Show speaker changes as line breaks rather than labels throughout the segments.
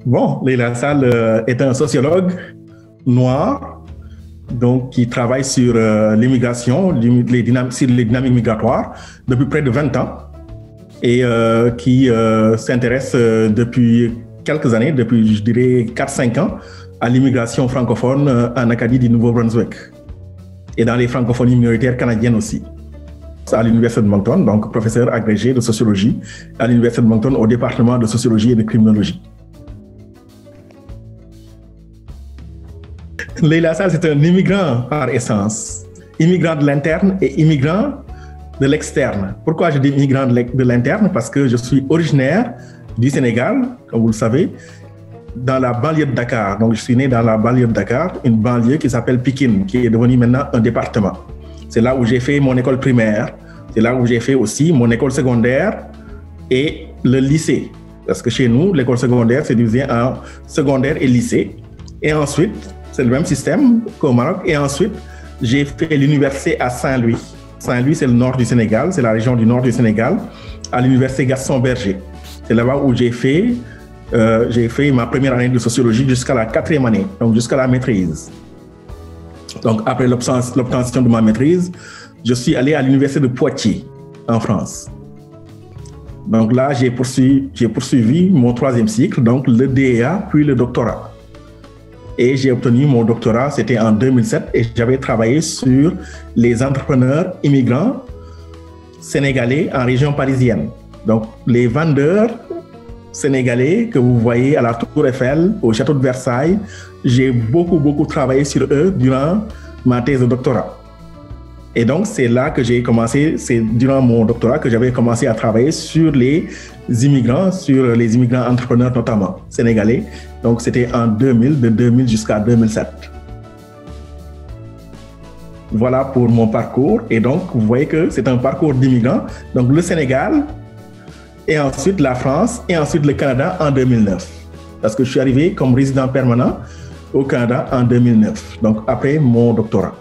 Bon, Leila Sall est un sociologue noir, donc qui travaille sur l'immigration, sur les dynamiques migratoires depuis près de 20 ans et qui s'intéresse depuis quelques années, depuis je dirais 4-5 ans, à l'immigration francophone en Acadie du Nouveau-Brunswick et dans les francophonies minoritaires canadiennes aussi. À l'Université de Moncton, donc professeur agrégé de sociologie à l'Université de Moncton au département de sociologie et de criminologie. Leila Sall, c'est un immigrant par essence, immigrant de l'interne et immigrant de l'externe. Pourquoi je dis immigrant de l'interne? Parce que je suis originaire du Sénégal, comme vous le savez, dans la banlieue de Dakar. Donc je suis né dans la banlieue de Dakar, une banlieue qui s'appelle Pikine, qui est devenue maintenant un département. C'est là où j'ai fait mon école primaire, c'est là où j'ai fait aussi mon école secondaire et le lycée. Parce que chez nous, l'école secondaire, c'est divisé en secondaire et lycée. Et ensuite, c'est le même système qu'au Maroc. Et ensuite, j'ai fait l'université à Saint-Louis. Saint-Louis, c'est le nord du Sénégal, c'est la région du nord du Sénégal, à l'université Gaston Berger. C'est là-bas où j'ai fait ma première année de sociologie jusqu'à la 4e année, donc jusqu'à la maîtrise. Donc, après l'obtention de ma maîtrise, je suis allé à l'université de Poitiers, en France. Donc là, j'ai poursuivi mon 3e cycle, donc le DEA, puis le doctorat. Et j'ai obtenu mon doctorat, c'était en 2007, et j'avais travaillé sur les entrepreneurs immigrants sénégalais en région parisienne. Donc, les vendeurs sénégalais que vous voyez à la Tour Eiffel, au château de Versailles, j'ai beaucoup travaillé sur eux durant ma thèse de doctorat. Et donc, c'est là que j'ai commencé, c'est durant mon doctorat que j'avais commencé à travailler sur les immigrants entrepreneurs notamment sénégalais. Donc, c'était en 2000, de 2000 jusqu'à 2007. Voilà pour mon parcours. Et donc, vous voyez que c'est un parcours d'immigrants. Donc, le Sénégal, et ensuite la France, et ensuite le Canada en 2009. Parce que je suis arrivé comme résident permanent au Canada en 2009, donc après mon doctorat.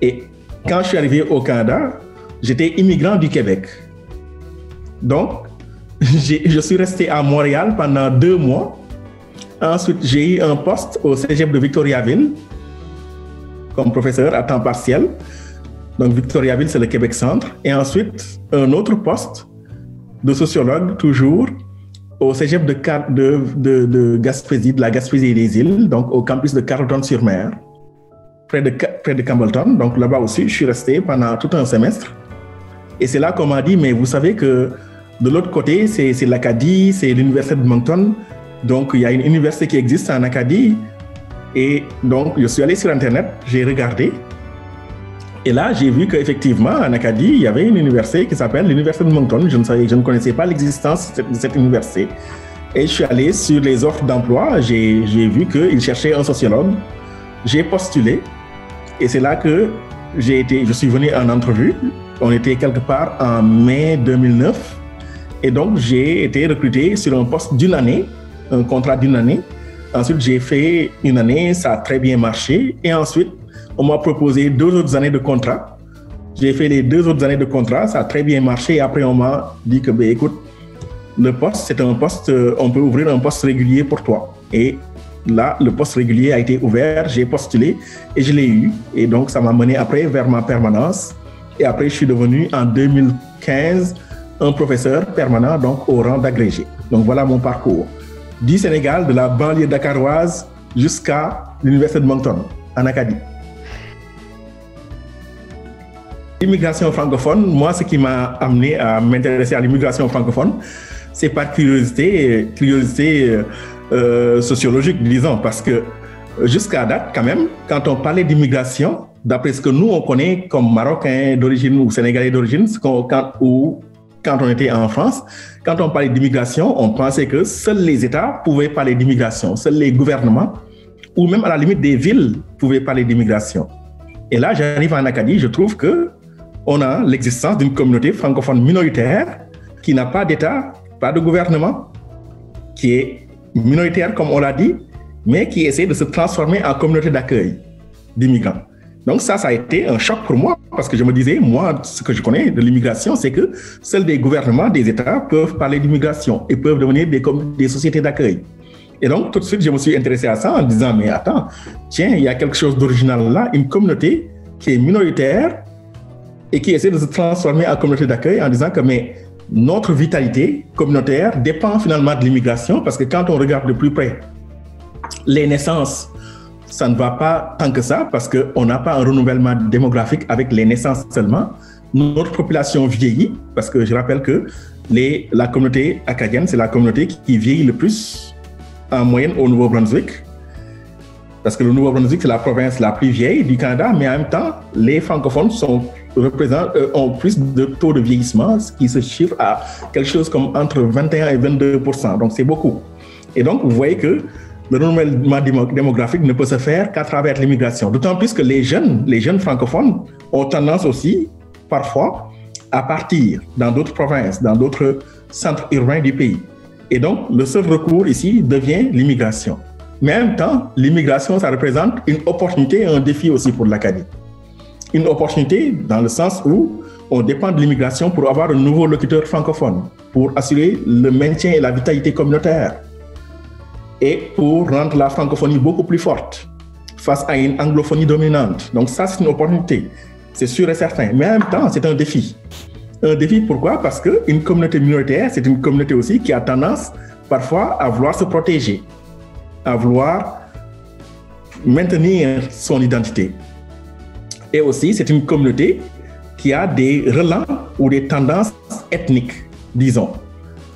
Et quand je suis arrivé au Canada, j'étais immigrant du Québec. Donc, je suis resté à Montréal pendant 2 mois. Ensuite, j'ai eu un poste au Cégep de Victoriaville comme professeur à temps partiel. Donc, Victoriaville, c'est le Québec Centre. Et ensuite, un autre poste de sociologue, toujours, au Cégep de Gaspésie, de la Gaspésie et des îles, donc au campus de Carleton-sur-Mer, près de Campbellton. Donc là-bas aussi, je suis resté pendant tout un semestre. Et c'est là qu'on m'a dit, mais vous savez que de l'autre côté, c'est l'Acadie, c'est l'Université de Moncton. Donc il y a une université qui existe en Acadie. Et donc je suis allé sur Internet, j'ai regardé. Et là, j'ai vu qu'effectivement, en Acadie, il y avait une université qui s'appelle l'Université de Moncton. Je ne connaissais pas l'existence de cette université. Et je suis allé sur les offres d'emploi. J'ai vu qu'ils cherchaient un sociologue. J'ai postulé. Et c'est là que je suis venu en entrevue. On était quelque part en mai 2009. Et donc, j'ai été recruté sur un poste d'une année, un contrat d'une année. Ensuite, j'ai fait une année, ça a très bien marché. Et ensuite, on m'a proposé 2 autres années de contrat. J'ai fait les 2 autres années de contrat, ça a très bien marché. Et après, on m'a dit que, écoute, le poste, c'est un poste, on peut ouvrir un poste régulier pour toi. Et là, le poste régulier a été ouvert, j'ai postulé et je l'ai eu. Et donc, ça m'a mené après vers ma permanence. Et après, je suis devenu en 2015 un professeur permanent, donc au rang d'agrégé. Donc, voilà mon parcours. Du Sénégal, de la banlieue dakaroise jusqu'à l'Université de Moncton, en Acadie. L'immigration francophone, moi, ce qui m'a amené à m'intéresser à l'immigration francophone, c'est par curiosité sociologique, disons, parce que jusqu'à date, quand même, quand on parlait d'immigration, d'après ce que nous, on connaît comme Marocains d'origine ou Sénégalais d'origine, quand on était en France, quand on parlait d'immigration, on pensait que seuls les États pouvaient parler d'immigration, seuls les gouvernements, ou même à la limite des villes, pouvaient parler d'immigration. Et là, j'arrive en Acadie, je trouve que on a l'existence d'une communauté francophone minoritaire qui n'a pas d'État, pas de gouvernement, qui est minoritaire, comme on l'a dit, mais qui essaie de se transformer en communauté d'accueil d'immigrants. Donc ça a été un choc pour moi, parce que je me disais, moi, ce que je connais de l'immigration, c'est que seuls des gouvernements, des États peuvent parler d'immigration et peuvent devenir des sociétés d'accueil. Et donc, tout de suite, je me suis intéressé à ça en disant, mais attends, tiens, il y a quelque chose d'original là, une communauté qui est minoritaire et qui essaie de se transformer en communauté d'accueil en disant que mais notre vitalité communautaire dépend finalement de l'immigration, parce que quand on regarde de plus près les naissances, ça ne va pas tant que ça, parce qu'on n'a pas un renouvellement démographique avec les naissances seulement. Notre population vieillit, parce que je rappelle que la communauté acadienne, c'est la communauté qui vieillit le plus en moyenne au Nouveau-Brunswick, parce que le Nouveau-Brunswick, c'est la province la plus vieille du Canada, mais en même temps, les francophones ont plus de taux de vieillissement, ce qui se chiffre à quelque chose comme entre 21 et 22%. Donc, c'est beaucoup. Et donc, vous voyez que le renouvellement démographique ne peut se faire qu'à travers l'immigration. D'autant plus que les jeunes francophones ont tendance aussi, parfois, à partir dans d'autres provinces, dans d'autres centres urbains du pays. Et donc, le seul recours ici devient l'immigration. Mais en même temps, l'immigration, ça représente une opportunité et un défi aussi pour l'Acadie. Une opportunité dans le sens où on dépend de l'immigration pour avoir un nouveau locuteur francophone, pour assurer le maintien et la vitalité communautaire et pour rendre la francophonie beaucoup plus forte face à une anglophonie dominante. Donc ça, c'est une opportunité, c'est sûr et certain. Mais en même temps, c'est un défi. Un défi, pourquoi? Parce qu'une communauté minoritaire, c'est une communauté aussi qui a tendance parfois à vouloir se protéger, à vouloir maintenir son identité. Et aussi, c'est une communauté qui a des relents ou des tendances ethniques, disons.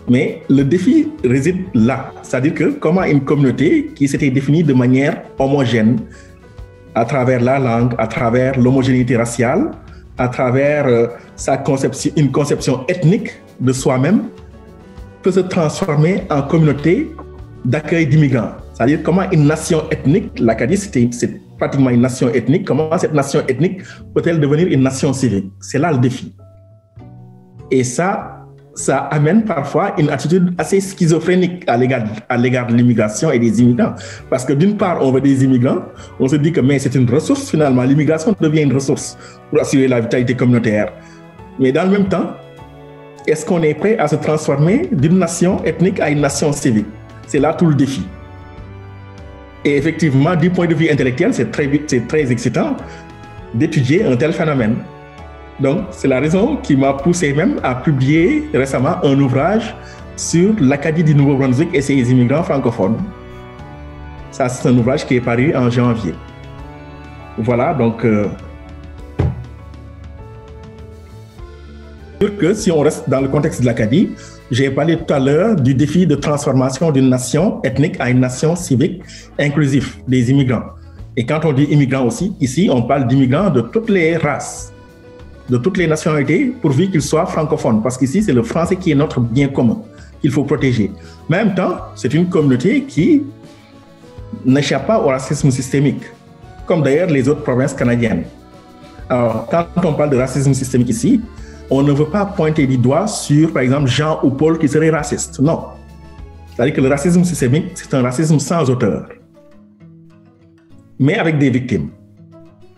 Mais le défi réside là. C'est-à-dire que comment une communauté qui s'était définie de manière homogène, à travers la langue, à travers l'homogénéité raciale, à travers une conception ethnique de soi-même, peut se transformer en communauté d'accueil d'immigrants. C'est-à-dire comment une nation ethnique, l'Acadie, c'est pratiquement une nation ethnique, comment cette nation ethnique peut-elle devenir une nation civique? C'est là le défi. Et ça amène parfois une attitude assez schizophrénique à l'égard de l'immigration et des immigrants. Parce que d'une part, on veut des immigrants, on se dit que mais c'est une ressource finalement, l'immigration devient une ressource pour assurer la vitalité communautaire. Mais dans le même temps, est-ce qu'on est prêt à se transformer d'une nation ethnique à une nation civique? C'est là tout le défi. Et effectivement, du point de vue intellectuel, c'est très excitant d'étudier un tel phénomène. Donc, c'est la raison qui m'a poussé même à publier récemment un ouvrage sur l'Acadie du Nouveau-Brunswick et ses immigrants francophones. Ça, c'est un ouvrage qui est paru en janvier. Voilà, donc... que si on reste dans le contexte de l'Acadie, j'ai parlé tout à l'heure du défi de transformation d'une nation ethnique à une nation civique inclusive des immigrants. Et quand on dit immigrants aussi, ici, on parle d'immigrants de toutes les races, de toutes les nationalités, pourvu qu'ils soient francophones. Parce qu'ici, c'est le français qui est notre bien commun, qu'il faut protéger. Mais en même temps, c'est une communauté qui n'échappe pas au racisme systémique, comme d'ailleurs les autres provinces canadiennes. Alors, quand on parle de racisme systémique ici, on ne veut pas pointer du doigt sur, par exemple, Jean ou Paul qui seraient racistes. Non. C'est-à-dire que le racisme systémique, c'est un racisme sans auteur, mais avec des victimes.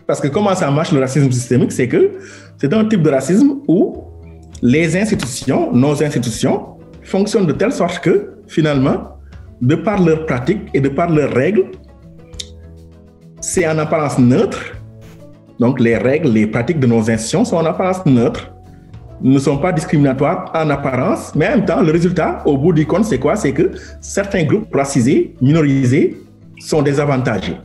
Parce que comment ça marche le racisme systémique, c'est que c'est un type de racisme où les institutions, nos institutions, fonctionnent de telle sorte que, finalement, de par leurs pratiques et de par leurs règles, c'est en apparence neutre. Donc les règles, les pratiques de nos institutions sont en apparence neutres, ne sont pas discriminatoires en apparence, mais en même temps, le résultat, au bout du compte, c'est quoi? C'est que certains groupes racisés, minorisés, sont désavantagés.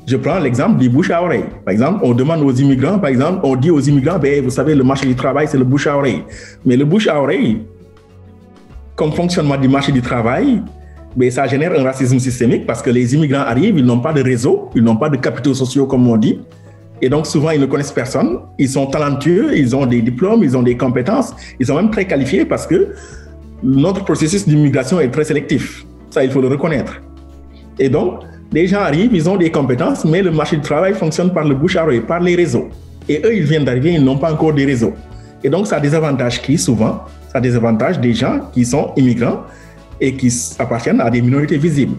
Je prends l'exemple du bouche à oreille. Par exemple, on demande aux immigrants, par exemple, on dit aux immigrants, ben, vous savez, le marché du travail, c'est le bouche à oreille. Mais le bouche à oreille, comme fonctionnement du marché du travail, ben, ça génère un racisme systémique parce que les immigrants arrivent, ils n'ont pas de réseau, ils n'ont pas de capitaux sociaux, comme on dit. Et donc, souvent, ils ne connaissent personne. Ils sont talentueux, ils ont des diplômes, ils ont des compétences. Ils sont même très qualifiés parce que notre processus d'immigration est très sélectif. Ça, il faut le reconnaître. Et donc, les gens arrivent, ils ont des compétences, mais le marché du travail fonctionne par le bouche à oreille, par les réseaux. Et eux, ils viennent d'arriver, ils n'ont pas encore des réseaux. Et donc, ça désavantage qui, souvent? Ça désavantage des gens qui sont immigrants et qui appartiennent à des minorités visibles.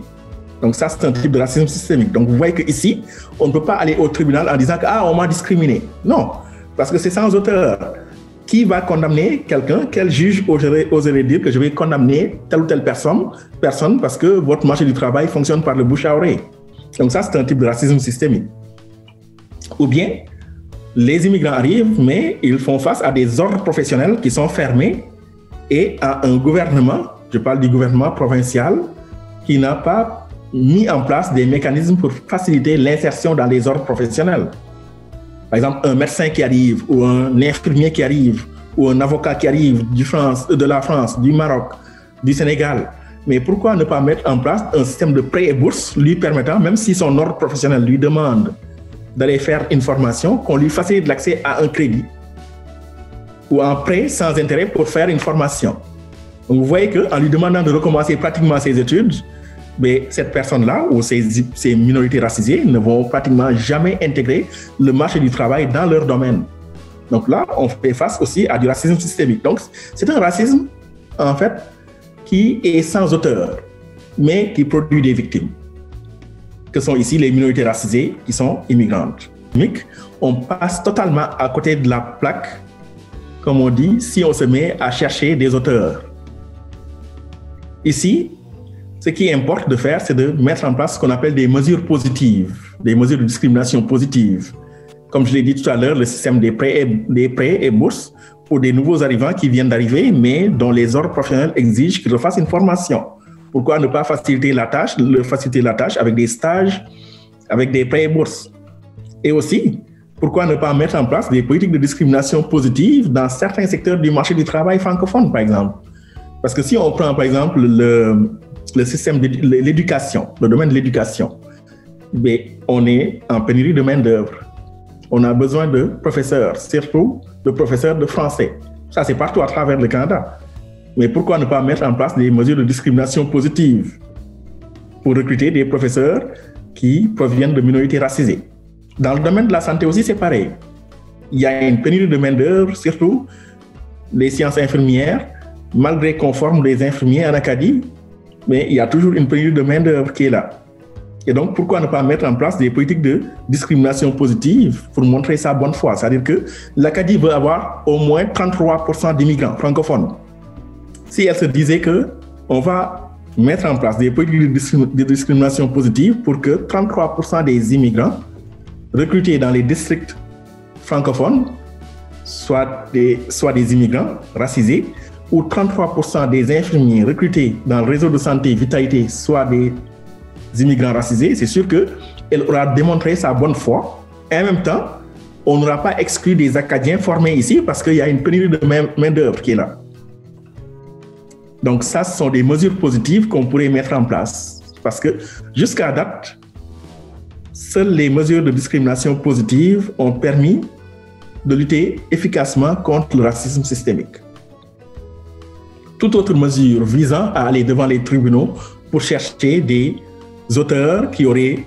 Donc ça, c'est un type de racisme systémique. Donc vous voyez qu'ici, on ne peut pas aller au tribunal en disant que « Ah, on m'a discriminé ». Non, parce que c'est sans auteur. qui va condamner quelqu'un? Quel juge oserait dire que je vais condamner telle ou telle personne parce que votre marché du travail fonctionne par le bouche à oreille? Donc ça, c'est un type de racisme systémique. Ou bien, les immigrants arrivent, mais ils font face à des ordres professionnels qui sont fermés et à un gouvernement, je parle du gouvernement provincial, qui n'a pas mis en place des mécanismes pour faciliter l'insertion dans les ordres professionnels. Par exemple, un médecin qui arrive, ou un infirmier qui arrive, ou un avocat qui arrive de la France, du Maroc, du Sénégal. Mais pourquoi ne pas mettre en place un système de prêt et bourse lui permettant, même si son ordre professionnel lui demande d'aller faire une formation, qu'on lui facilite l'accès à un crédit ou un prêt sans intérêt pour faire une formation. Donc vous voyez qu'en lui demandant de recommencer pratiquement ses études, mais cette personne-là ou ces minorités racisées ne vont pratiquement jamais intégrer le marché du travail dans leur domaine. Donc là, on fait face aussi à du racisme systémique. Donc c'est un racisme, en fait, qui est sans auteur, mais qui produit des victimes, que sont ici les minorités racisées qui sont immigrantes. On passe totalement à côté de la plaque, comme on dit, si on se met à chercher des auteurs. Ici, ce qui importe de faire, c'est de mettre en place ce qu'on appelle des mesures positives, des mesures de discrimination positive. Comme je l'ai dit tout à l'heure, le système des prêts et bourses pour des nouveaux arrivants qui viennent d'arriver, mais dont les ordres professionnels exigent qu'ils refassent une formation. Pourquoi ne pas faciliter la tâche avec des stages, avec des prêts et bourses? Et aussi, pourquoi ne pas mettre en place des politiques de discrimination positive dans certains secteurs du marché du travail francophone, par exemple? Parce que si on prend, par exemple, le système de l'éducation, le domaine de l'éducation, mais on est en pénurie de main-d'œuvre. On a besoin de professeurs, surtout de professeurs de français. Ça, c'est partout à travers le Canada. Mais pourquoi ne pas mettre en place des mesures de discrimination positive pour recruter des professeurs qui proviennent de minorités racisées? Dans le domaine de la santé aussi, c'est pareil. Il y a une pénurie de main-d'œuvre, surtout les sciences infirmières, malgré qu'on forme des infirmiers en Acadie, mais il y a toujours une pénurie de main-d'œuvre qui est là. Et donc, pourquoi ne pas mettre en place des politiques de discrimination positive pour montrer sa bonne foi? C'est-à-dire que l'Acadie veut avoir au moins 33% d'immigrants francophones. Si elle se disait qu'on va mettre en place des politiques de discrimination positive pour que 33% des immigrants recrutés dans les districts francophones soient des immigrants racisés, ou 33% des infirmiers recrutés dans le réseau de santé Vitalité soient des immigrants racisés, c'est sûr qu'elle aura démontré sa bonne foi. Et en même temps, on n'aura pas exclu des Acadiens formés ici parce qu'il y a une pénurie de main-d'œuvre qui est là. Donc ça, ce sont des mesures positives qu'on pourrait mettre en place. Parce que jusqu'à date, seules les mesures de discrimination positive ont permis de lutter efficacement contre le racisme systémique. Toute autre mesure visant à aller devant les tribunaux pour chercher des auteurs qui auraient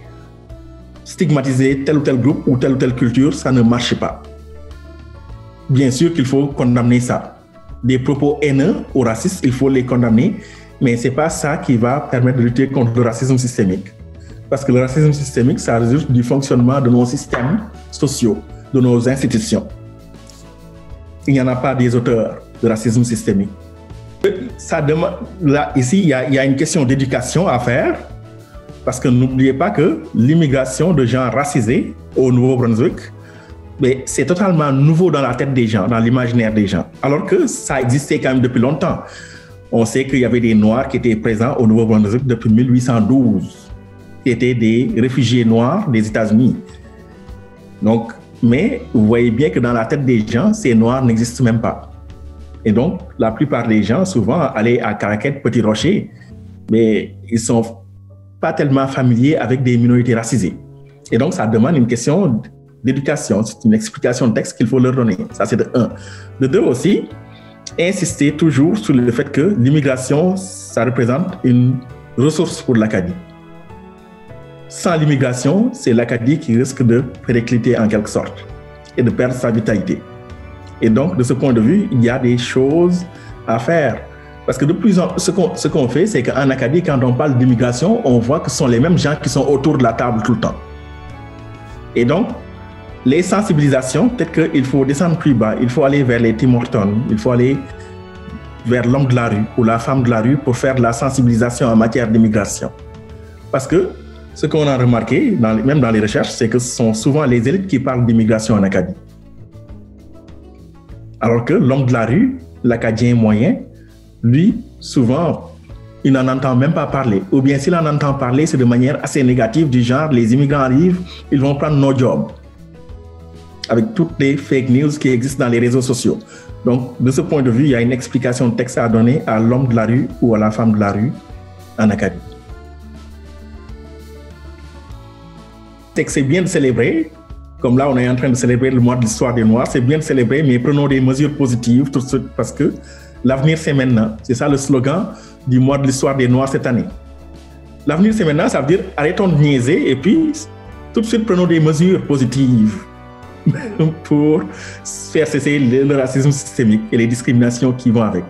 stigmatisé tel ou tel groupe ou telle culture, ça ne marche pas. Bien sûr qu'il faut condamner ça. Des propos haineux ou racistes, il faut les condamner, mais ce n'est pas ça qui va permettre de lutter contre le racisme systémique. Parce que le racisme systémique, ça résulte du fonctionnement de nos systèmes sociaux, de nos institutions. Il n'y en a pas des auteurs de racisme systémique. Ça demande, là, ici, il y a une question d'éducation à faire, parce que n'oubliez pas que l'immigration de gens racisés au Nouveau-Brunswick, mais c'est totalement nouveau dans la tête des gens, dans l'imaginaire des gens, alors que ça existait quand même depuis longtemps. On sait qu'il y avait des Noirs qui étaient présents au Nouveau-Brunswick depuis 1812, qui étaient des réfugiés noirs des États-Unis. Donc, mais vous voyez bien que dans la tête des gens, ces Noirs n'existent même pas. Et donc, la plupart des gens, souvent, allaient à Caraquette, Petit Rocher, mais ils ne sont pas tellement familiers avec des minorités racisées. Et donc, ça demande une question d'éducation, c'est une explication de texte qu'il faut leur donner. Ça, c'est de un. De deux aussi, insister toujours sur le fait que l'immigration, ça représente une ressource pour l'Acadie. Sans l'immigration, c'est l'Acadie qui risque de péricliter en quelque sorte et de perdre sa vitalité. Et donc, de ce point de vue, il y a des choses à faire. Parce que de plus en plus, ce qu'on fait, c'est qu'en Acadie, quand on parle d'immigration, on voit que ce sont les mêmes gens qui sont autour de la table tout le temps. Et donc, Les sensibilisations, peut-être qu'il faut descendre plus bas, il faut aller vers les Tim Hortons, il faut aller vers l'homme de la rue ou la femme de la rue pour faire de la sensibilisation en matière d'immigration. Parce que ce qu'on a remarqué, même dans les recherches, c'est que ce sont souvent les élites qui parlent d'immigration en Acadie. Alors que l'homme de la rue, l'Acadien moyen, lui, souvent, il n'en entend même pas parler. Ou bien s'il en entend parler, c'est de manière assez négative, du genre, les immigrants arrivent, ils vont prendre nos jobs. Avec toutes les fake news qui existent dans les réseaux sociaux. Donc, de ce point de vue, il y a une explication de texte à donner à l'homme de la rue ou à la femme de la rue en Acadie. C'est bien de célébrer, comme là on est en train de célébrer le mois de l'histoire des Noirs, c'est bien de célébrer, mais prenons des mesures positives tout de suite parce que l'avenir c'est maintenant. C'est ça le slogan du mois de l'histoire des Noirs cette année. L'avenir c'est maintenant, ça veut dire arrêtons de niaiser et puis tout de suite prenons des mesures positives pour faire cesser le racisme systémique et les discriminations qui vont avec.